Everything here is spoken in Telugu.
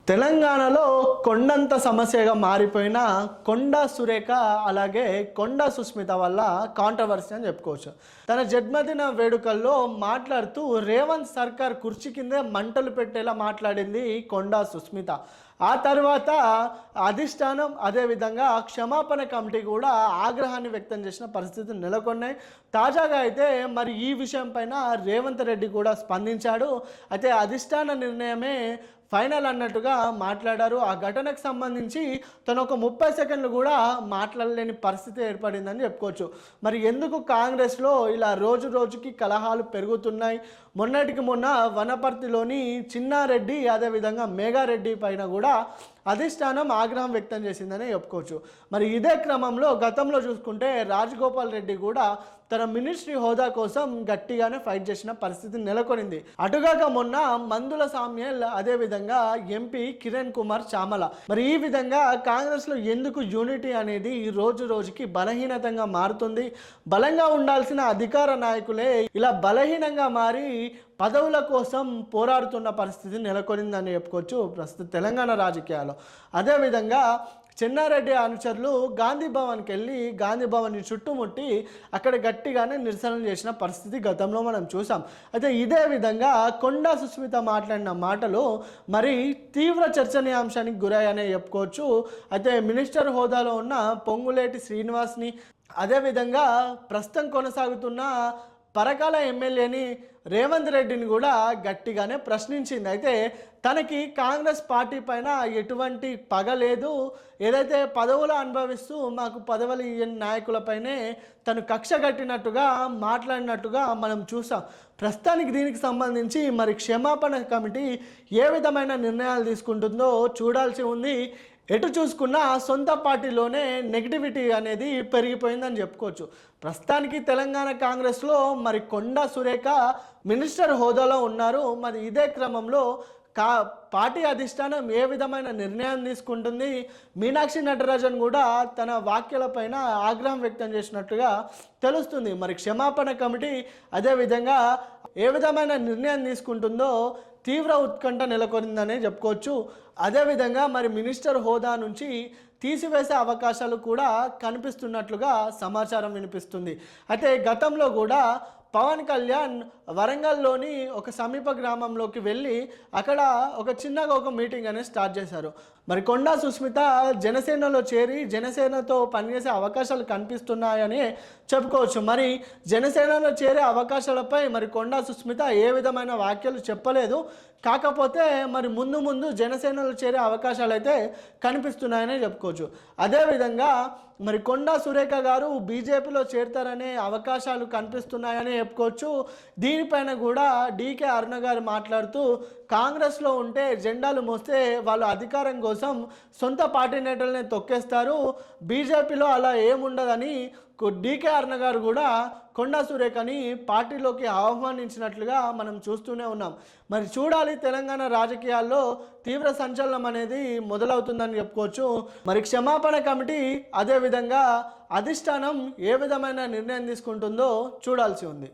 తెలంగాణలో కొండంత సమస్యగా మారిపోయిన కొండ సురేఖ అలాగే కొండ సుస్మిత వల్ల కాంట్రవర్సీ అని చెప్పుకోవచ్చు. తన జన్మదిన వేడుకల్లో మాట్లాడుతూ రేవంత్ సర్కార్ కుర్చీ కిందే మంటలు పెట్టేలా మాట్లాడింది కొండ సుస్మిత. ఆ తర్వాత అధిష్టానం అదేవిధంగా క్షమాపణ కమిటీ కూడా ఆగ్రహాన్ని వ్యక్తం చేసిన పరిస్థితులు నెలకొన్నాయి. తాజాగా అయితే మరి ఈ విషయం పైన రేవంత్ రెడ్డి కూడా స్పందించాడు. అయితే అధిష్టాన నిర్ణయమే ఫైనల్ అన్నట్టుగా మాట్లాడారు. ఆ ఘటనకు సంబంధించి తను ఒక 30 సెకండ్లు కూడా మాట్లాడలేని పరిస్థితి ఏర్పడిందని చెప్పుకోవచ్చు. మరి ఎందుకు కాంగ్రెస్లో ఇలా రోజు రోజుకి కలహాలు పెరుగుతున్నాయి? మొన్నటికి మొన్న వనపర్తిలోని చిన్నారెడ్డి అదేవిధంగా మేఘారెడ్డి పైన కూడా అధిష్టానం ఆగ్రహం వ్యక్తం చేసిందని చెప్పుకోవచ్చు. మరి ఇదే క్రమంలో గతంలో చూసుకుంటే రాజగోపాల్ రెడ్డి కూడా తన మినిస్ట్రీ హోదా కోసం గట్టిగానే ఫైట్ చేసిన పరిస్థితి నెలకొనింది. అటుగాక మొన్న మందుల సామ్యల్ అదేవిధంగా ఎంపీ కిరణ్ కుమార్ చామల. మరి ఈ విధంగా కాంగ్రెస్లో ఎందుకు యూనిటీ అనేది రోజు రోజుకి బలహీనతంగా మారుతుంది? బలంగా ఉండాల్సిన అధికార నాయకులే ఇలా బలహీనంగా మారి పదవుల కోసం పోరాడుతున్న పరిస్థితి నెలకొనిందని చెప్పుకోవచ్చు ప్రస్తుత తెలంగాణ రాజకీయాల్లో. అదేవిధంగా చెన్నారెడ్డి అనుచరులు గాంధీ భవన్కి వెళ్ళి గాంధీ భవన్ని చుట్టుముట్టి అక్కడ గట్టిగానే నిరసనలు చేసిన పరిస్థితి గతంలో మనం చూసాం. అయితే ఇదే విధంగా కొండా సుస్మిత మాట్లాడిన మాటలు మరి తీవ్ర చర్చనీయాంశానికి గురయ్యనే చెప్పుకోవచ్చు. అయితే మినిస్టర్ హోదాలో ఉన్న పొంగులేటి శ్రీనివాస్ని అదేవిధంగా ప్రస్తుతం కొనసాగుతున్న పరకాల ఎమ్మెల్యేని రేవంత్ రెడ్డిని కూడా గట్టిగానే ప్రశ్నించింది. అయితే తనకి కాంగ్రెస్ పార్టీ పైన ఎటువంటి పగ లేదు, ఏదైతే పదవులు అనుభవిస్తూ మాకు పదవులు ఇయ్యని నాయకులపైనే తను కక్ష కట్టినట్టుగా మాట్లాడినట్టుగా మనం చూసాం. ప్రస్తుతానికి దీనికి సంబంధించి మరి క్షమాపణ కమిటీ ఏ విధమైన నిర్ణయాలు తీసుకుంటుందో చూడాల్సి ఉంది. ఎటు చూసుకున్నా సొంత పార్టీలోనే నెగిటివిటీ అనేది పెరిగిపోయిందని చెప్పుకోవచ్చు. ప్రస్తుతానికి తెలంగాణ కాంగ్రెస్లో మరి కొండా సురేఖ మినిస్టర్ హోదాలో ఉన్నారు. మరి ఇదే క్రమంలో పార్టీ అధిష్టానం ఏ విధమైన నిర్ణయం తీసుకుంటుంది? మీనాక్షి నటరాజన్ కూడా తన వ్యాఖ్యలపైన ఆగ్రహం వ్యక్తం చేసినట్టుగా తెలుస్తుంది. మరి క్షమాపణ కమిటీ అదేవిధంగా ఏ విధమైన నిర్ణయం తీసుకుంటుందో తీవ్ర ఉత్కంఠ నెలకొందనే చెప్పుకోవచ్చు. అదేవిధంగా మరి మినిస్టర్ హోదా నుంచి తీసివేసే అవకాశాలు కూడా కనిపిస్తున్నట్లుగా సమాచారం వినిపిస్తుంది. అయితే గతంలో కూడా పవన్ కళ్యాణ్ వరంగల్లోని ఒక సమీప గ్రామంలోకి వెళ్ళి అక్కడ ఒక చిన్నగా ఒక మీటింగ్ అనేది స్టార్ట్ చేశారు. మరి కొండా సుస్మిత జనసేనలో చేరి జనసేనతో పనిచేసే అవకాశాలు కనిపిస్తున్నాయని చెప్పుకోవచ్చు. మరి జనసేనలో చేరే అవకాశాలపై మరి కొండా సుస్మిత ఏ విధమైన వ్యాఖ్యలు చెప్పలేదు. కాకపోతే మరి ముందు జనసేనలో చేరే అవకాశాలు అయితే కనిపిస్తున్నాయని చెప్పుకోవచ్చు. అదేవిధంగా మరి కొండా సురేఖ గారు బీజేపీలో చేరతారనే అవకాశాలు కనిపిస్తున్నాయని చెప్పుకోవచ్చు. దీనిపైన కూడా డీకే అరుణ గారు మాట్లాడుతూ కాంగ్రెస్లో ఉంటే జెండాలు మోస్తే వాళ్ళు అధికారం కోసం సొంత పార్టీ నేతలనే తొక్కేస్తారు, బీజేపీలో అలా ఏముండదని డీకే అరుణ గారు కూడా కొండా సురేఖని పార్టీలోకి ఆహ్వానించినట్లుగా మనం చూస్తూనే ఉన్నాం. మరి చూడాలి, తెలంగాణ రాజకీయాల్లో తీవ్ర సంచలనం అనేది మొదలవుతుందని చెప్పుకోవచ్చు. మరి క్షమాపణ కమిటీ అదేవిధంగా అధిష్టానం ఏ విధమైన నిర్ణయం తీసుకుంటుందో చూడాల్సి ఉంది.